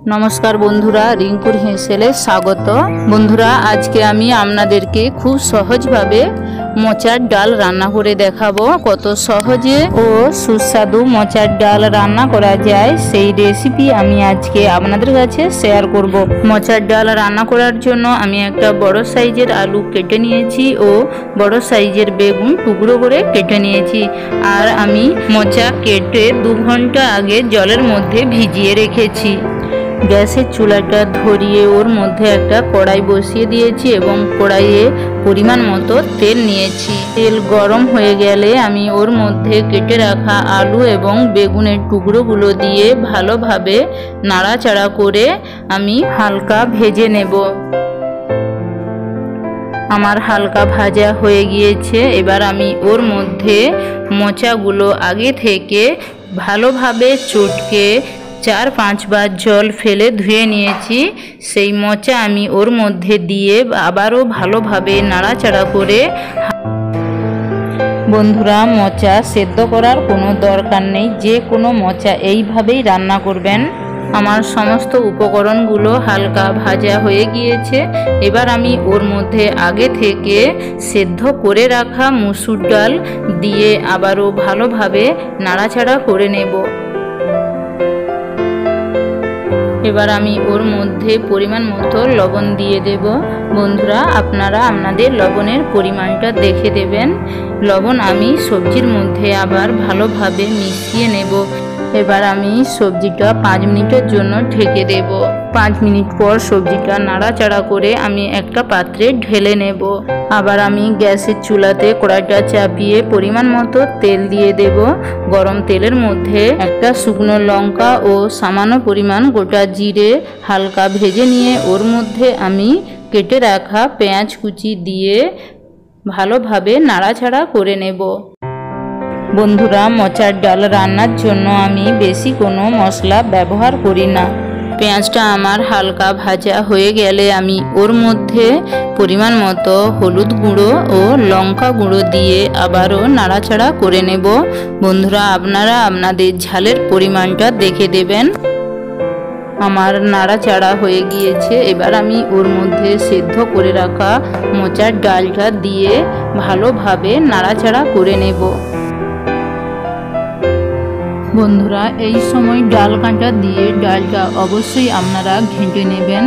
नमस्कार बंधुरा रिंकुर हेसेले स्वागत। बंधुरा आज के आमी आपनादेरके खूब सहज भावे मोचार डाल रान्ना करे देखाबो। कत सहजे ओ सुस्वादु मोचार डाल रान्ना करा जाय सेई रेसिपि आमी आजके आपनादेर काछे शेयर करब। मोचार डाल रान्ना करार जोन्नो आमी एकटा बड़ साइजेर आलू केटे नियेछि ओ बड़ साइजेर बेगुन टुकरो करे केटे नियेछि। आर आमी मोचा केटे 2 घंटा आगे जलेर मध्य भिजिए रेखेछि। गैसेर चूलाटा धरिए ओर मध्य एक कड़ाई बसिए दिएछि एवं कड़ाइए परिमाण मतो तेल निएछि। तेल गरम हये गेले आमी ओर मध्य केटे रखा आलू एवं बेगुनेर टुकरोगुलो दिए भालोभाबे नाड़ाचाड़ा करे आमी हालका भेजे नेब। आमार हालका भाजा हये गियेछे। एबार आमी ओर मध्य मोचागुलो आगे थेके भालोभाबे चटके 4-5 बार जल फेले धुए निएछि। सेई मोचा आमी ओर मध्य दिए आबारो भालोभाबे नाड़ाचाड़ा करे। बंधुरा मोचा सेদ্ধ करार कोनो दरकार नेই, जे कोनो मोचा এইভাবেই রান্না করবেন। আমার সমস্ত উপকরণগুলো হালকা ভাজা হয়ে গিয়েছে। এবার আমি ওর মধ্যে আগে থেকে সেদ্ধ করে রাখা মসুর ডাল দিয়ে আবারও ভালোভাবে নাড়াচাড়া করে নেব। এবার আমি ওর মধ্যে পরিমাণ মতো লবণ দিয়ে দেব। বন্ধুরা আপনারা আপনাদের লবণের পরিমাণটা দেখে দেবেন। লবণ আমি সবজির মধ্যে আবার ভালোভাবে মিশিয়ে নেব। এবার আমি সবজিটা 5 মিনিটের জন্য ঢেকে দেব। 5 মিনিট পর সবজিটা নাড়াচাড়া করে আমি একটা পাত্রে ঢেলে নেব। আবার আমি গ্যাসের চুলাতে কড়াইটা চাপিয়ে পরিমাণ মতো তেল দিয়ে দেব। গরম তেলের মধ্যে একটা শুকনো লঙ্কা ও সামান্য পরিমাণ গোটা জিরে হালকা ভেজে নিয়ে ওর মধ্যে আমি কেটে রাখা পেঁয়াজ কুচি দিয়ে ভালোভাবে নাড়াচাড়া করে নেব। বন্ধুরা মোচার ডাল রান্নার জন্য আমি বেশি কোনো মশলা ব্যবহার করি না। পেঁয়াজটা আমার হালকা ভাজা হয়ে গেলে আমি ওর মধ্যে পরিমাণ মতো হলুদ গুঁড়ো ও লঙ্কা গুঁড়ো দিয়ে আবারও নাড়াচাড়া করে নেব। বন্ধুরা আপনারা আপনাদের ঝালের পরিমাণটা দেখে দেবেন। আমার নাড়াচাড়া হয়ে গিয়েছে। এবার আমি ওর মধ্যে সেদ্ধ করে রাখা মোচার ডালটা দিয়ে ভালোভাবে নাড়াচাড়া করে নেব। বন্ধুরা এই সময় ডাল কাঁটা দিয়ে ডালটা অবশ্যই আপনারা ঘেঁটে নেবেন।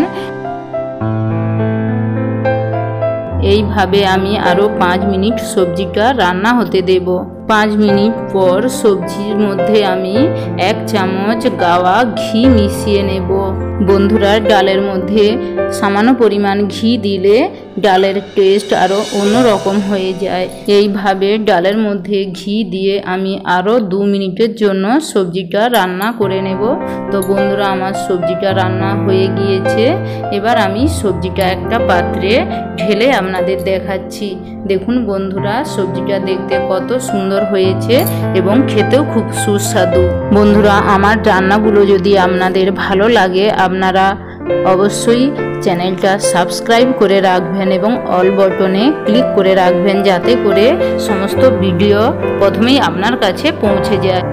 এইভাবে আমি আরো 5 মিনিট সবজিটা রান্না হতে দেব। 5 মিনিট পর সবজির মধ্যে আমি 1 চামচ গাওয়া ঘি মিশিয়ে নেব। বন্ধুরা ডালের মধ্যে সামান্য পরিমাণ ঘি দিলে ডালের টেস্ট আরো অন্যরকম হয়ে যায়। এইভাবে ডালের মধ্যে ঘি দিয়ে আমি আরো 2 মিনিটের জন্য সবজিটা রান্না করে নেব। তো বন্ধুরা আমার সবজিটা রান্না হয়ে গিয়েছে। এবার আমি সবজিটা একটা পাত্রে ঢেলে আপনাদের দেখাচ্ছি। দেখুন বন্ধুরা সবজিটা দেখতে কত সুন্দর হয়েছে এবং খেতেও খুব সুস্বাদু। বন্ধুরা আমার রান্নাগুলো যদি আপনাদের ভালো লাগে আপনারা অবশ্যই চ্যানেলটা সাবস্ক্রাইব করে রাখবেন এবং অল বাটনে ক্লিক করে রাখবেন যাতে করে সমস্ত ভিডিও প্রথমেই আপনার কাছে পৌঁছে যায়।